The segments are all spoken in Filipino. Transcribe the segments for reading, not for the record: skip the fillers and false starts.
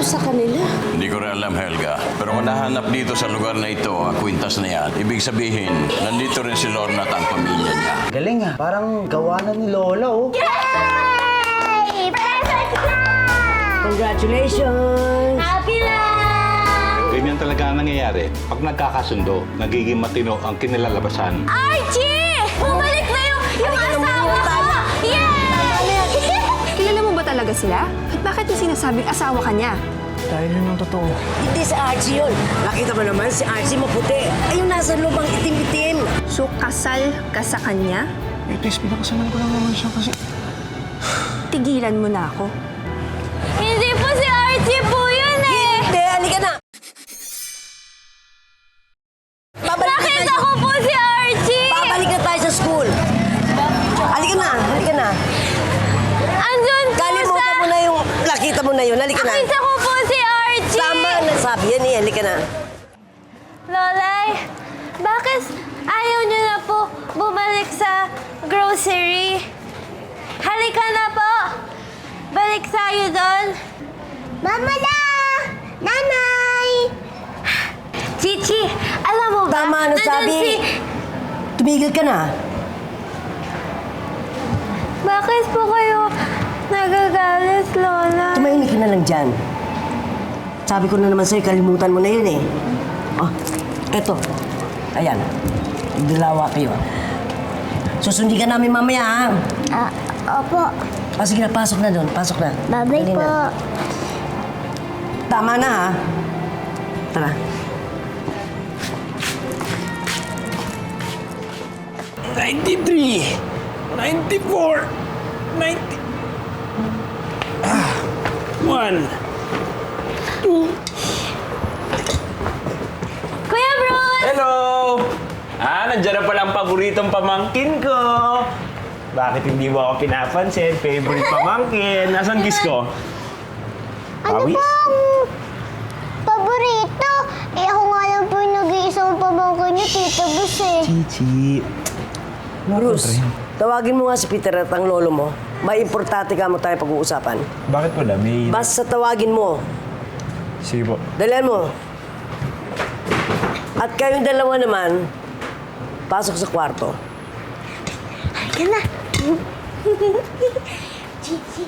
Sa kanila. Hindi ko rin alam, Helga. Pero kung nahanap dito sa lugar na ito, ang kwintas na yan, ibig sabihin, nandito rin si Lorna at ang pamilya niya. Galing ah. Parang gawa na ni Lola, oh. Yay! Perfect lang! Congratulations! Happy lang! Ganyan talaga ang nangyayari. Pag nagkakasundo, nagiging matino ang kinilalabasan. Archie! Bumalik na yung asawa ko! Yay! Kilala mo ba talaga sila? At bakit yung sinasabing asawa ka niya? Dahil yun ang totoo. Hindi si Archie yun. Nakita mo naman si Archie maputi. Ay, yung nasa lubang itim-itim. So, kasal ka sa kanya? Eh, please, pinakasalan ko lang naman siya kasi... Tigilan mo na ako. Hindi po si Archie po yun eh! Hindi, halika na. Nakita ko po si Archie! Babalik na tayo sa school. Halika na, halika na. Andun po Kalimutan mo na yung nakita mo na yun. Halika na. Nakita ko po si Archie! Tama ang nasabi yan eh. Halika na. Lolay, bakit ayaw niyo na po bumalik sa grocery? Halika na po! Balik tayo doon! Mama na! Nanay! Chichi, alam mo ba? Tama ang nasabi. nandun Tumigil ka na. Bakit po kayo nagagalit, Lola? Tumahimik ka na lang dyan. Sabi ko na naman sa'yo, kalimutan mo na yun eh. Oh, eto. Ayan. Dalawa kayo. Susundin ka namin mamaya, ha? Opo. Sige na, pasok na doon. Pasok na. Babay Dali po. na. Tama na, ha? Tara. Kuya Bruce! Hello! Nandiyan na pala ang paboritong pamangkin ko. Bakit hindi mo ako pinapansin? Favorite pamangkin. Nasaan kiss ko? Ano Pawis? bang paborito? Eh ako nga lang po yung nag-iisang pamangkin niyo, Tita Bus eh. Chichi. Bruce, tawagin mo nga si Peter at ang lolo mo. May importante ka mo tayo pag-uusapan. Bakit wala? May... Basta tawagin mo. Sige po. Dalihan mo. At kayong dalawa naman, pasok sa kwarto. Halika na. Chichi.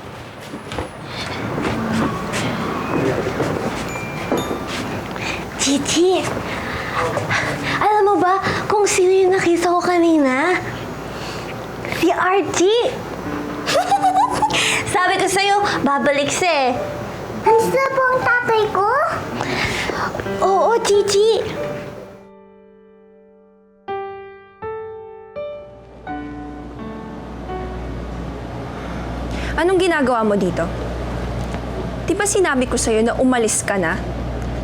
Chichi, alam mo ba kung sino yung nakita ko kanina? Si Archie. Sabi ko sa'yo, babalik siya eh. Alis na po ang tatay ko? Oo, Chichi. Anong ginagawa mo dito? Di ba sinabi ko sa'yo na umalis ka na?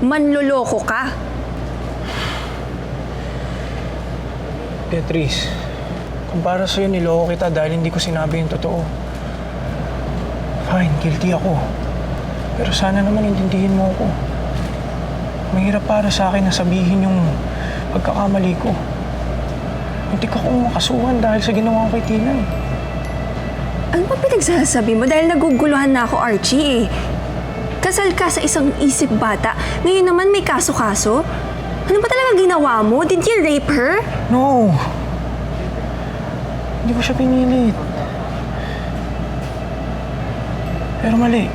Manloloko ka. Beatrice, kung para sa'yo niloko kita dahil hindi ko sinabi yung totoo. Fine, guilty ako. Pero sana naman intindihin mo ako. Mahirap para sa akin na sabihin yung pagkakamali ko. Hindi ko akong makasuhan dahil sa ginawa ko kay Tina eh. Ano ba pinagsasabi mo? Dahil naguguluhan na ako, Archie eh. Kasal ka sa isang isip bata. Ngayon naman may kaso-kaso. Ano ba talaga ginawa mo? Did you rape her? No! Hindi ko siya pinilit. Pero mali.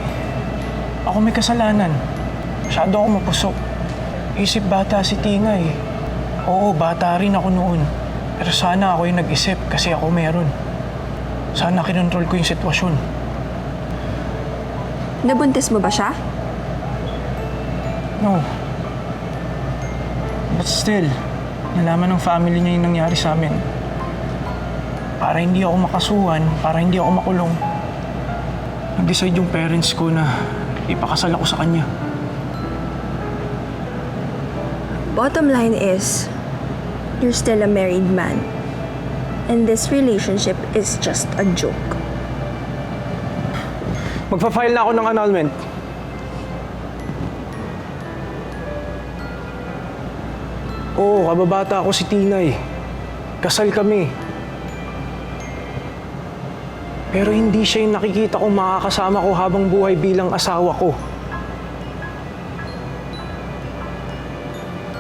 Ako may kasalanan. Masyado ako mapusok. Isip bata si Tina eh. Oo, bata rin ako noon. Pero sana ako yung nag-isip kasi ako meron. Sana kinontrol ko yung sitwasyon. Nabuntis mo ba siya? No. But still, nalaman ng family niya yung nangyari sa amin. Para hindi ako makasuhan, para hindi ako makulong, nag-decide yung parents ko na ipakasal ako sa kanya. Bottom line is, you're still a married man. And this relationship is just a joke. Magpa-file na ako ng annulment. Oo, kababata ako si Tinay. Kasal kami. Pero hindi siya yung nakikita kong makakasama ko habang buhay bilang asawa ko.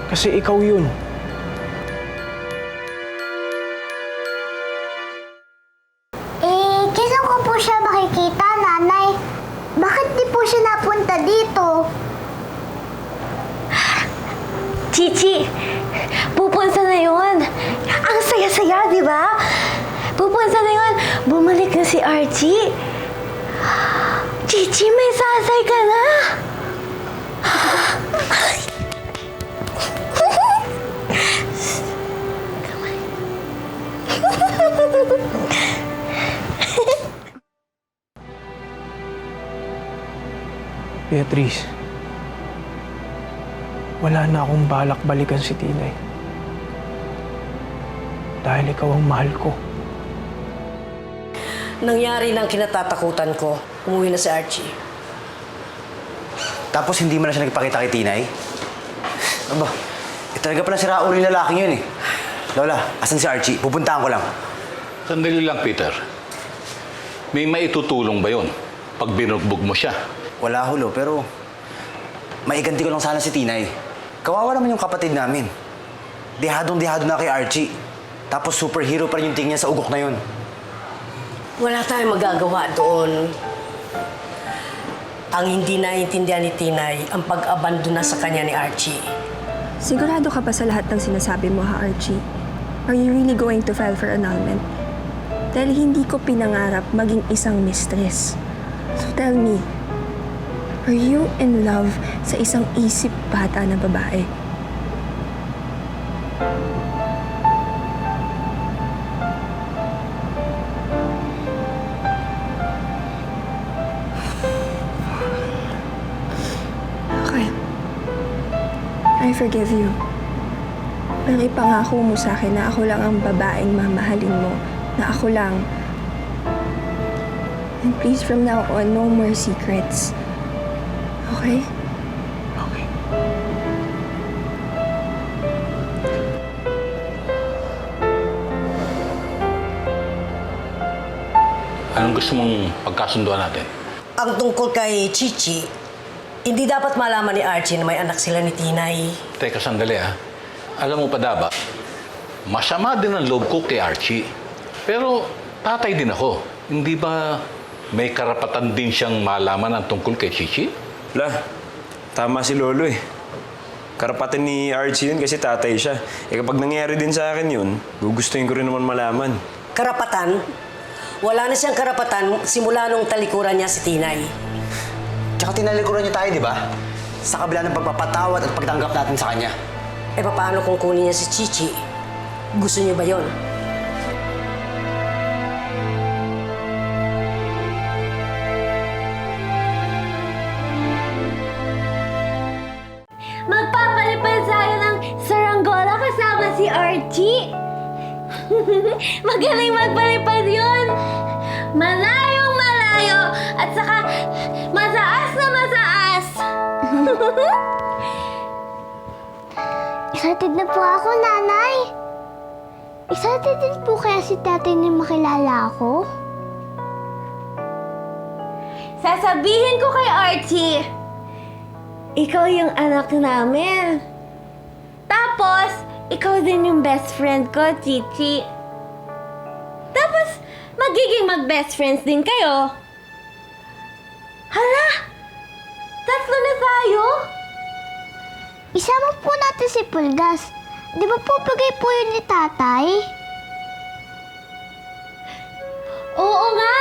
Kasi ikaw yun. Kailan ko po siya makikita, nanay? Bakit di po siya napunta dito? Chichi, pupunta na yun. Ang saya-saya, di ba? Pupunta na yun. Bumalik na si Archie. Chichi, may sasay ka na. Beatrice, wala na akong balak balikan si Tinay. Dahil ikaw ang mahal ko. Nangyari ng kinatatakutan ko. Umuwi na si Archie. Tapos hindi mo na siya nagpakita kay Tinay? Aba, talaga pala si Raul yung lalaking yun eh. Lola, asan si Archie? Pupuntahan ko lang. Sandali lang, Peter. May maitutulong ba yun pag binugbog mo siya? Wala hulo, pero maiganti ko lang sana si Tinay. Kawawa naman yung kapatid namin. Dehadong-dehado na kay Archie. Tapos superhero pa rin yung tingin niya sa ugok na yun. Wala tayong magagawa doon. Ang hindi naiintindihan ni Tinay ang pag-abandona sa kanya ni Archie. Sigurado ka ba sa lahat ng sinasabi mo, ha, Archie? Are you really going to file for annulment? Dahil hindi ko pinangarap maging isang mistress. So tell me, are you in love sa isang isip bata na babae? Okay. I forgive you. Pero ipangako mo sa akin na ako lang ang babaeng mamahalin mo. Na ako lang. And please, from now on, no more secrets. Okay? Okay. Anong gusto mong pagkasunduan natin? Ang tungkol kay Chichi, hindi dapat malaman ni Archie na may anak sila ni Tinay. Teka, sandali ah. Alam mo pa ba, masama din ang loob ko kay Archie. Pero tatay din ako. Hindi ba may karapatan din siyang malaman ang tungkol kay Chichi? Tama si Lolo eh. Karapatan ni Archie yun kasi tatay siya. Kapag nangyari din sa akin yun, gugustuhin ko rin naman malaman. Karapatan? Wala na siyang karapatan simula nung talikuran niya si Tinay. Tsaka tinalikuran niyo tayo, di ba? Sa kabila ng pagpapatawad at pagtanggap natin sa kanya. Eh, paano kung kunin niya si Chichi? Gusto niyo ba yon? Magpapalipad tayo ng saranggola kasama si Archie. Magaling magpalipad yun. Malayong malayo at saka mataas na mataas. Excited na po ako, nanay. Excited din po kaya si tatay na makilala ako? Sasabihin ko kay Archie, ikaw yung anak namin. Tapos, ikaw din yung best friend ko, Chichi. Tapos, magiging mag-best friends din kayo. Hala! Tatlo na tayo? Isama po natin si Pulgas. Di ba po bigay po yun ni tatay? Oo nga!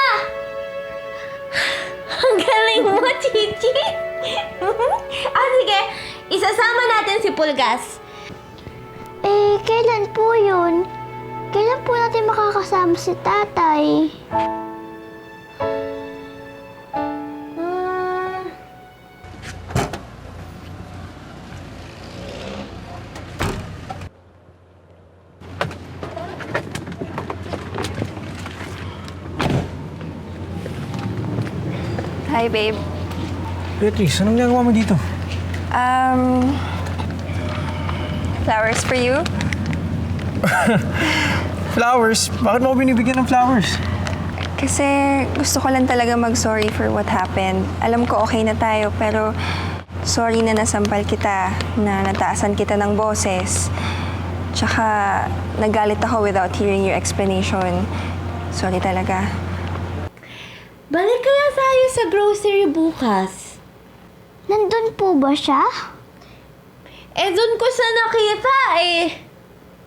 Ang galing mo, Chichi! Sige, isasama natin si Pulgas. Kailan po yun? Kailan po natin makakasama si tatay? Hi, babe. Beatrice, anong ginagawa mo dito? Flowers for you? Flowers? Bakit mo ako binibigyan ng flowers? Kasi gusto ko lang talaga mag-sorry for what happened. Alam ko okay na tayo, pero sorry na nasampal kita, na nataasan kita ng boses. Tsaka nagalit ako without hearing your explanation. Sorry talaga. Balik kaya tayo sa grocery bukas. Nandun po ba siya? Eh, doon ko siya nakita eh.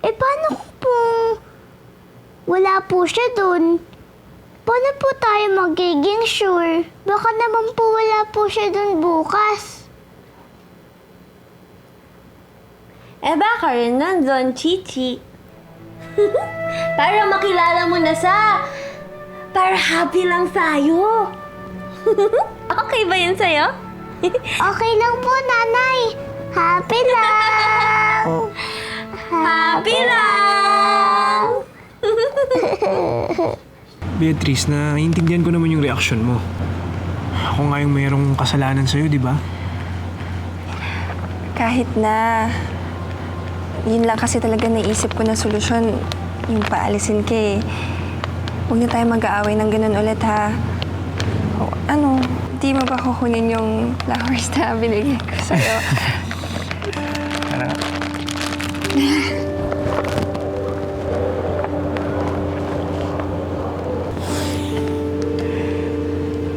Eh, paano po wala po siya dun? Paano po tayo magiging sure? Baka naman po wala po siya dun bukas. Eh, baka rin nandun, Chichi. Para makilala mo na siya. Para happy lang tayo. Okay ba yun sa'yo? Okay lang po, Nanay. Happy lang. Happy lang! Beatrice, naiintindihan ko naman yung reaksyon mo. Ako nga yung mayroong kasalanan sa'yo, di ba? Kahit na, yun lang kasi talaga naisip ko na solusyon, yung paalisin ka eh. Huwag na tayo mag-aaway ng ganun ulit, ha? O, ano, di mo ba kukunin yung flowers na binigay ko sa'yo?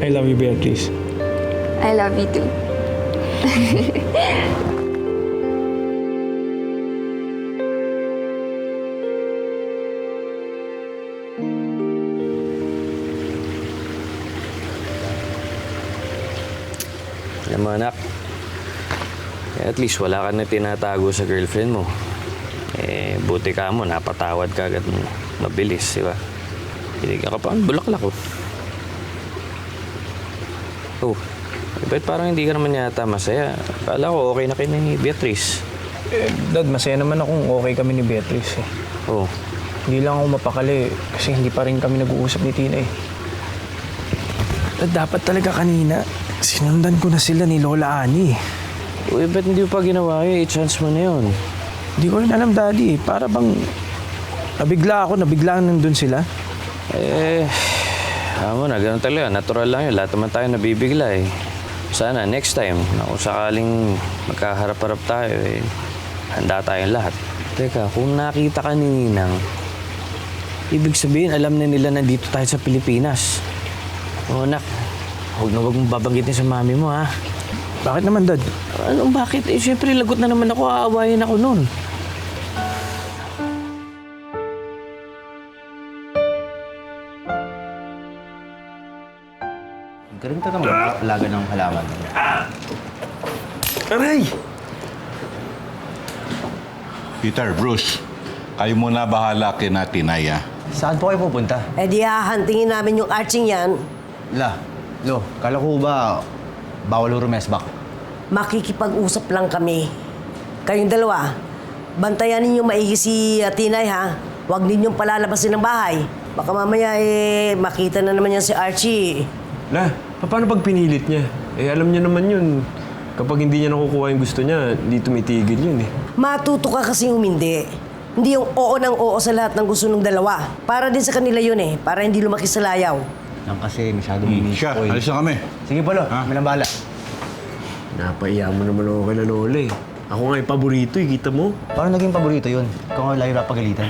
I love you, Beatrice. I love you too. Alam mo anak, at least wala ka na tinatago sa girlfriend mo. Eh, buti ka mo, napatawad ka agad mabilis, di ba? Hindi ka pa, bulaklak ko. Oh, ba't parang hindi ka naman yata masaya? Akala ko okay na kayo ni Beatrice. Eh, Dad, masaya naman akong okay kami ni Beatrice eh. Oh, Hindi lang ako mapakali kasi hindi pa rin kami nag-uusap ni Tina eh. Dad, dapat talaga kanina, sinundan ko na sila ni Lola Ani. uy, ba't hindi mo pa ginawa yun? I-chance mo na yun. Hindi ko rin alam, Daddy. Para bang nabigla nandun sila. Eh, alam mo na, ganun talaga. Natural lang yun. Lahat naman tayo nabibigla eh. Sana, next time, na kung sakaling magkaharap-harap tayo, eh, handa tayong lahat. Teka, kung nakita ka ni Ninang, ibig sabihin, alam na nila na dito tayo sa Pilipinas. O, anak, huwag mong babanggitin sa mami mo, ha? Bakit naman, Dad? Anong bakit? Eh, syempre, lagot na naman ako. Aawayin ako nun. Galing talaga mag-alaga ng halaman. Aray! Peter, Bruce, kayo muna bahala kay Tinay, ha? Saan po kayo pupunta? Eh di hahantingin namin yung arching yan. Lo, kala ko ba bawal rumesbak? Makikipag-usap lang kami. Kayong dalawa, bantayan ninyong maigi si Tinay ha. Huwag ninyong palalabasin ng bahay. Baka mamaya makita na naman yan si Archie. La, paano pag pinilit niya? Eh, alam niya naman yun. Kapag hindi niya nakukuha yung gusto niya, hindi tumitigil yun eh. Matuto ka kasing umindi. Hindi yung oo ng oo sa lahat ng gusto ng dalawa. Para din sa kanila yun eh. Para hindi lumaki sa layaw. Lang kasi masyadong inis Siya, ko eh. alis na kami. Sige pa, Lo. Ha? Kami lang bahala. Napaiya mo naman ako kay Lola eh. Ako nga yung paborito eh, kita mo? Parang naging paborito yun. Ikaw nga layo na pagalitan.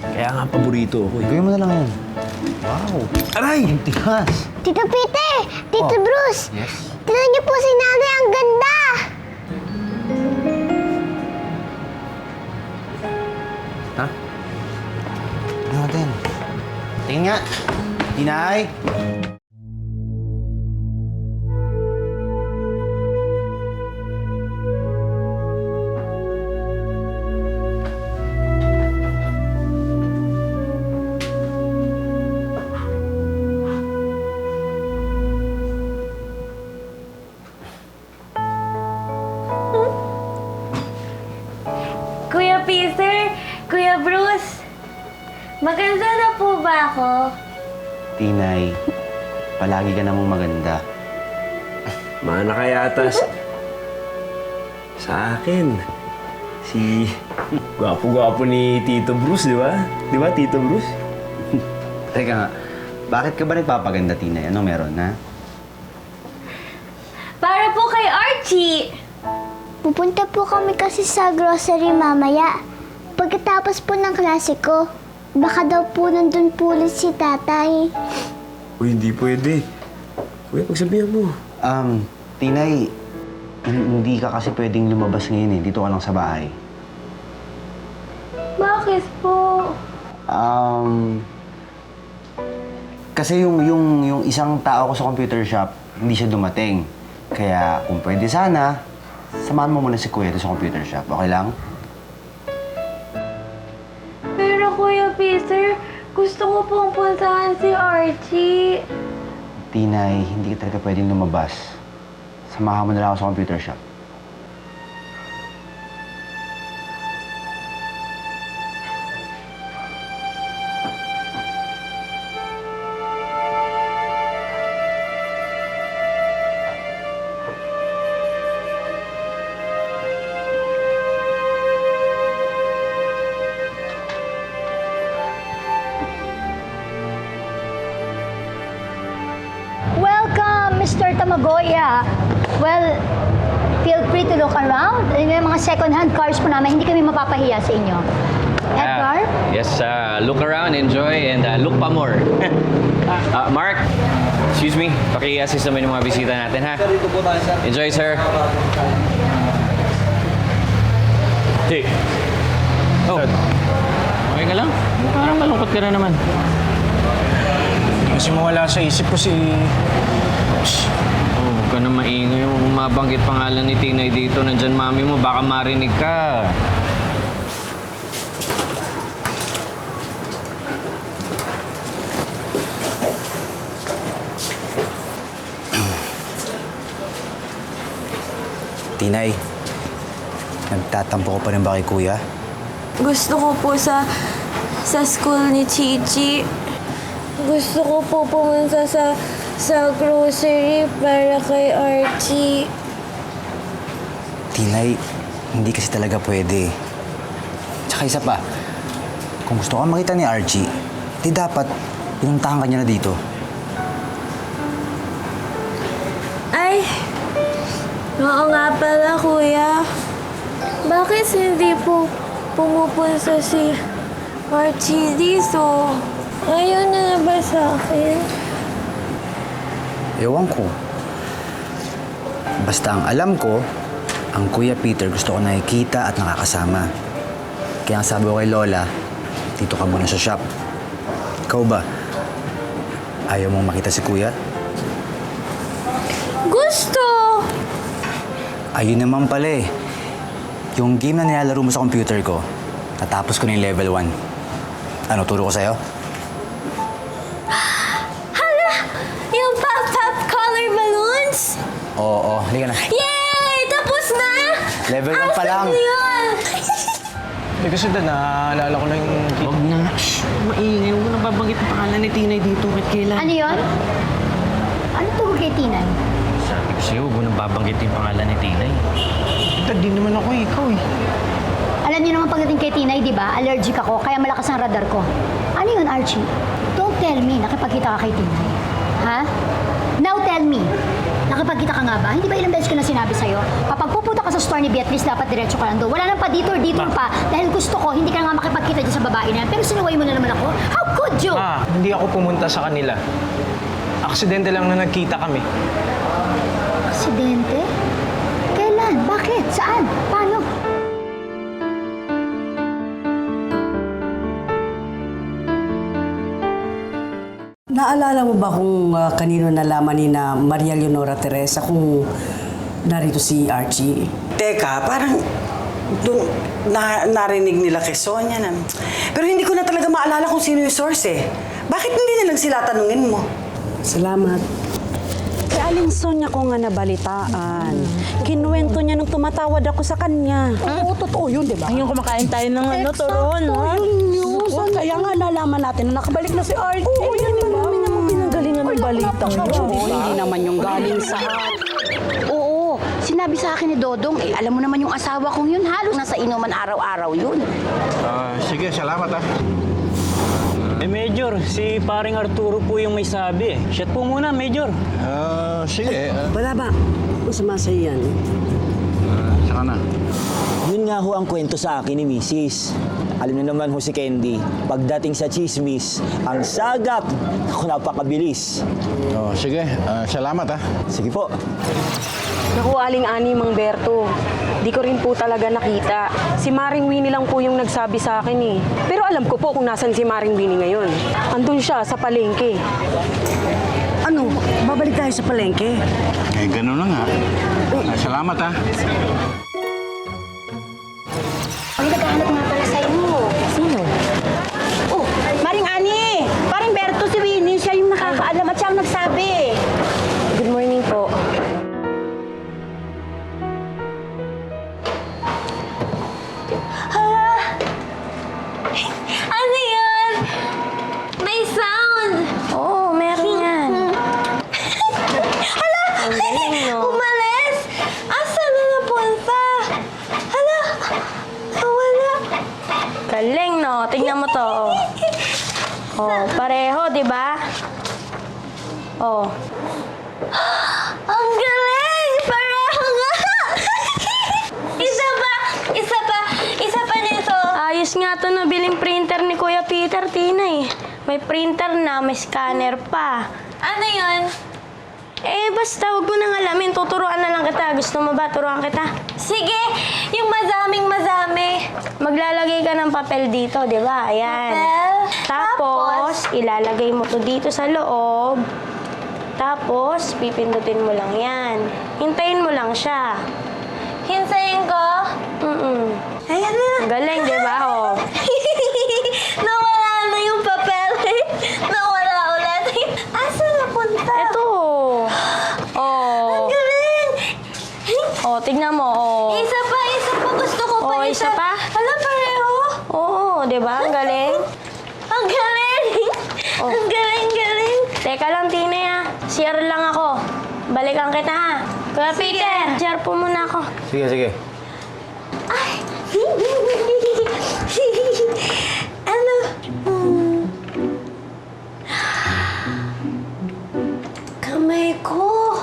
Kaya nga paborito ako eh. Gawin mo na lang yan. Wow. Aray! Ang tigas. Tito Peter! Tito Oh. Bruce! Yes. Tignan niyo po si Nanay, ang ganda! Ha? Ano natin? Tingin nga. Tinay! Kuya Peter, Kuya Bruce, maganda na po ba ako? Tinay, palagi ka namang maganda. Mana ka yata sa akin. Si gwapo-gwapo ni Tito Bruce, di ba? Di ba, Tito Bruce? Teka nga, bakit ka ba nagpapaganda, Tinay? Anong meron, ha? Para po kay Archie! Pupunta po kami kasi sa grocery mamaya. Pagkatapos po ng klase ko, baka daw po nandun po ulit si tatay. Uy, hindi pwede. Kuya, pagsabihan mo. Tinay, hindi ka kasi pwedeng lumabas ngayon eh. Dito ka lang sa bahay. Bakit po? Kasi yung isang tao ko sa computer shop, hindi siya dumating. Kaya kung pwede sana, samahan mo muna si Kuya doon sa computer shop. Okay lang? Pero Kuya Peter, gusto ko pong puntahan si Archie. Tinay, hindi ka talaga pwedeng lumabas. Samahan mo na lang ako sa computer shop. Welcome, Mr. Tamagoya. Well, feel free to look around. Yung mga second-hand cars po namin, hindi kami mapapahiya sa inyo. Edgar? Yes, look around, enjoy, and look pa more. Mark, excuse me, paki-assist naman yung mga bisita natin, ha? Enjoy, sir. Hey, Oh, okay ka lang? Parang malungkot ka na naman. hindi kasi mawala sa isip ko si... Oh, huwag ka na maingay. Kung mabanggit pangalan ni Tinay dito, nandyan mami mo, baka marinig ka. Tinay, nagtatampo ko pa rin ba kay Kuya? Gusto ko po sa school ni Chichi. Gusto ko po pumunta sa grocery para kay Archie. Tinay, hindi kasi talaga pwede. Tsaka isa pa, kung gusto kang makita ni Archie, di dapat pinuntahan ka niya na dito. Ay, oo nga pala, Kuya. Bakit hindi po pumupunta si Archie dito? Ayaw na ba sa akin? Ewan ko. Basta ang alam ko, ang Kuya Peter gusto ko nakikita at nakakasama. Kaya ang sabi ko kay Lola, dito ka muna sa shop. Ikaw ba? Ayaw mong makita si Kuya? Gusto! Ayun naman pala eh. Yung game na nilalaro mo sa computer ko, natapos ko na yung level 1. Ano, turo ko sa'yo? Hala! Yung pop-pop color balloons? Oo, halika na. Yay! Tapos na! Level 1 pa lang. Yun! Hindi kasi doon, naaalala ko na yung... Huwag na. Shh, maingay. Huwag mo nang babanggit ang pangalan ni Tinay dito. Kahit kailan. Ano yun? Ano tungkol kay Tinay? Sabi ko sa'yo, huwag mo nang babanggit yung pangalan ni Tinay. Dad, di naman ako ikaw eh. Alam niyo naman pagdating kay Tinay, di ba? Allergic ako, kaya malakas ang radar ko. Ano yun, Archie? Don't tell me, nakipagkita ka kay Tinay. Ha? Now tell me, nakipagkita ka nga ba? Hindi ba ilang beses ko na sinabi sa'yo? Kapag pupunta ka sa store ni Beatrice, dapat diretso ka lang doon. Wala nang pa dito or dito pa. Dahil gusto ko, hindi ka nga makipagkita dyan sa babae na yan. Pero sinuway mo na naman ako. How could you? Hindi ako pumunta sa kanila. Aksidente lang na nagkita kami. Aksidente? Kailan? Bakit? Saan? Paano? Naalala mo ba kung kanino nalaman ni na Maria Leonora Teresa kung narito si Archie? Teka, parang narinig nila kay Sonia na... Pero hindi ko na talaga maalala kung sino yung source eh. Bakit hindi na lang sila tanungin mo? Salamat. Kay Aling Sonia ko nga nabalitaan. Kinuwento niya nung tumatawad ako sa kanya. Oo, totoo yun, di ba? Yung kumakain tayo ng turon, ha? Kaya nga nalaman natin na nakabalik na si Archie. Oo, yan di ba? Kami naman pinanggalingan ng balitang yun, di ba? Hindi naman yung galing sa... Oo, sinabi sinabi sa akin ni Dodong, alam mo naman yung asawa kong yun, halos nasa inuman araw-araw yun. Sige, salamat ah. Major, si paring Arturo po yung may sabi. Shot po muna, Major. Sige. Wala ba? Masama sa'yo yan. Saka na. Yun nga ho ang kwento sa akin ni Mrs. Alam niyo naman ho si Candy, pagdating sa chismis, ang sagap, ako napakabilis. Sige, salamat ah. Sige po. Naku, Aling Ani, Mang Berto. Di ko rin po talaga nakita. Si Maring Winnie lang po yung nagsabi sa akin eh. Pero alam ko po kung nasan si Maring Winnie ngayon. Andun siya sa palengke. Ano? Babalik tayo sa palengke? Ganun lang ha. Salamat ah. Ay, naghahanap nga pala sa inyo. Sino? Oh, Maring Ani! Paring Berto, si Winnie, siya yung nakakaalam at siya ang nagsabi. Good morning po. Ano yan? May sound! Oo, meron yan. Hala! Umalis! Asan na napunta? Hala! Wala. Galing, no? Tingnan mo to. Oh, pareho, di ba? Oh. Ang galing! Pareho nga! Isa pa nito. Ayos nga to nabiling printer ni Kuya Peter, Tina eh. May printer na, may scanner pa. Ano yun? Basta huwag mo nang alamin. Tuturuan na lang kita. Gusto mo ba? Turuan kita. Sige! Yung madaming-madami. Maglalagay ka ng papel dito, di ba? Ayan. Papel. Tapos, ilalagay mo to dito sa loob. Tapos, pipindutin mo lang yan. Hintayin mo lang siya. Hintayin ko? Ayan na. Galing, di ba? Oh. Nawala na yung papel. Nawala ulit. Asan napunta? Ito. Oh. Ang galing! Oh, tignan mo. Oh. Isa pa. Gusto ko pa Oh, isa pa? Hala, pareho. Oo, di ba? Ang galing. Ang galing! Oh. Ang galing! Teka lang, Tina. CR lang ako. Balikan kita, ha? Kuya Peter, CR po muna ako. Sige. Ay! Ano? Kamay ko.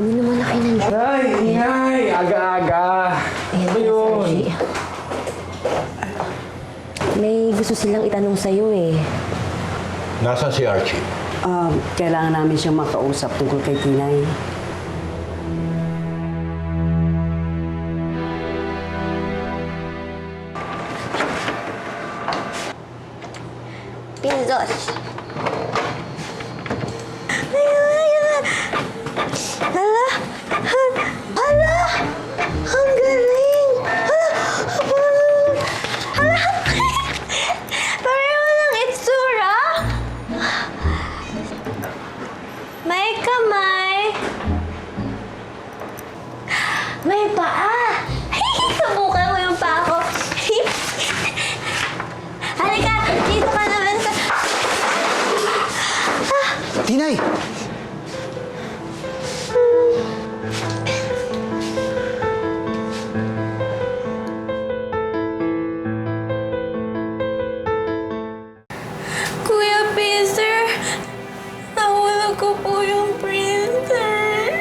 Uminom na kayo ng Ay, aga-aga. Ano yun? May gusto silang itanong sa'yo eh. Nasaan si Archie? Kailangan namin siyang makausap tungkol kay Tinay. Pindos. Hala! Hala! Ang galing! Hala! Pareho ng itsura! May kamay! May paa! Subukan mo yung paa ko! Halika! Dito ka naman sa... Tinay! Kuya Peter, nahulog ko po yung printer.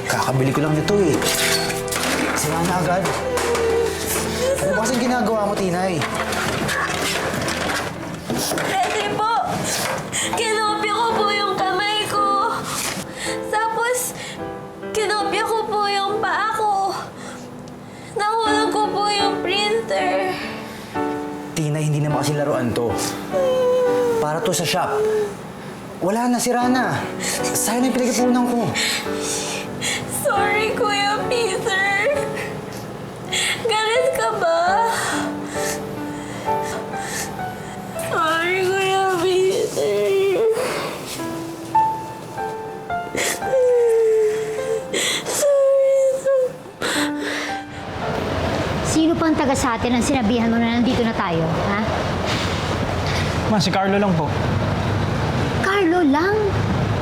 Kakabili ko lang nito eh. Sira na agad. Ano ba kasing ginagawa mo, Tinay? Kasi po, kinopya ko po yung kamay ko. Tapos, kinopya ko po yung paa ko. Nahulog ko po yung printer. Tinay, hindi naman kasi laruan to. Para to sa shop. Wala na, sira na. Sayang na yung pinag-ipunan ko. Sorry, Kuya Peter. Galit ka ba? Sorry, Kuya Peter. Sino pang taga sa atin ang sinabihan mo na nandito na tayo, ha? Ma, si Carlo lang po. Carlo lang?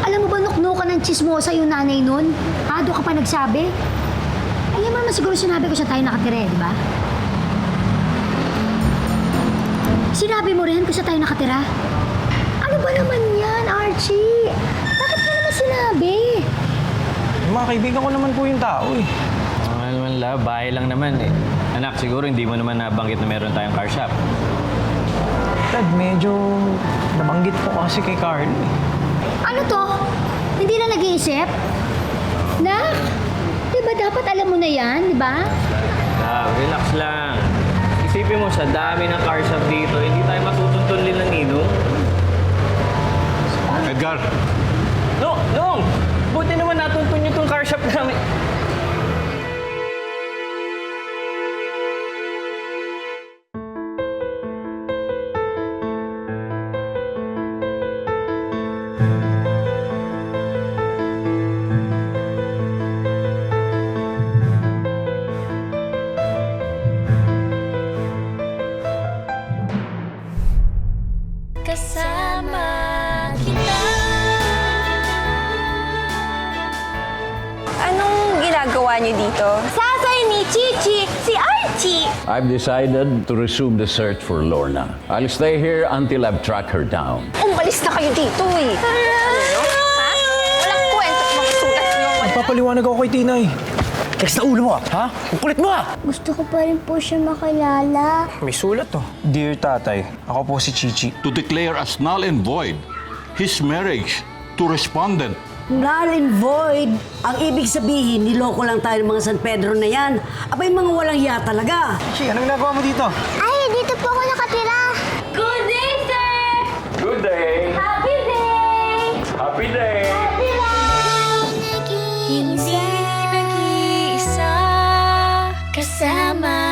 Alam mo ba banuknukan ng chismosa yung nanay nun? Ha? Doon ka pa nagsabi? Ay, naman siguro sinabi ko siya tayo nakatira, di ba? Sinabi mo rin kung saan tayo nakatira? Ano ba naman yan, Archie? Bakit mo naman sinabi? Yung mga kaibigan ko naman po yung tao eh. Ano naman, love, bahay lang naman eh. Anak, siguro hindi mo naman nabanggit na meron tayong car shop. Dad, medyo nabanggit po kasi kay Carl. Ano to? Hindi na nag-iisip? Na? Di ba dapat alam mo na yan, di ba? Love, relax lang. Isipin mo, sa dami ng car shop dito, hindi tayo matutuntulin ng ninong. Edgar, Nong! Buti naman natuntun niyo tong car shop namin. Kasama kita. Anong ginagawa niyo dito? Sasay ni Chichi, si Archie. I've decided to resume the search for Lorna. I'll stay here until I've tracked her down. Umalis na kayo dito eh. Ha? Walang kwento at mga sulat niyo. Papaliwanag ako kay Tinay. Text na ulo mo ah. Ha? Ang kulit mo ah. Gusto ko pa rin po siya makilala. May sulat to. Dear Tatay, ako po si Chichi. to declare as null and void his marriage to respondent. Null and void. Ang ibig sabihin, niloko lang tayo ng mga San Pedro na yan. Abay, mga walang hiya talaga. Chichi, anong ginagawa mo dito? Ay, dito po ako nakatira. Good day, sir! Good day! Happy day! Happy day! Happy day! Hindi nag-iisa kasama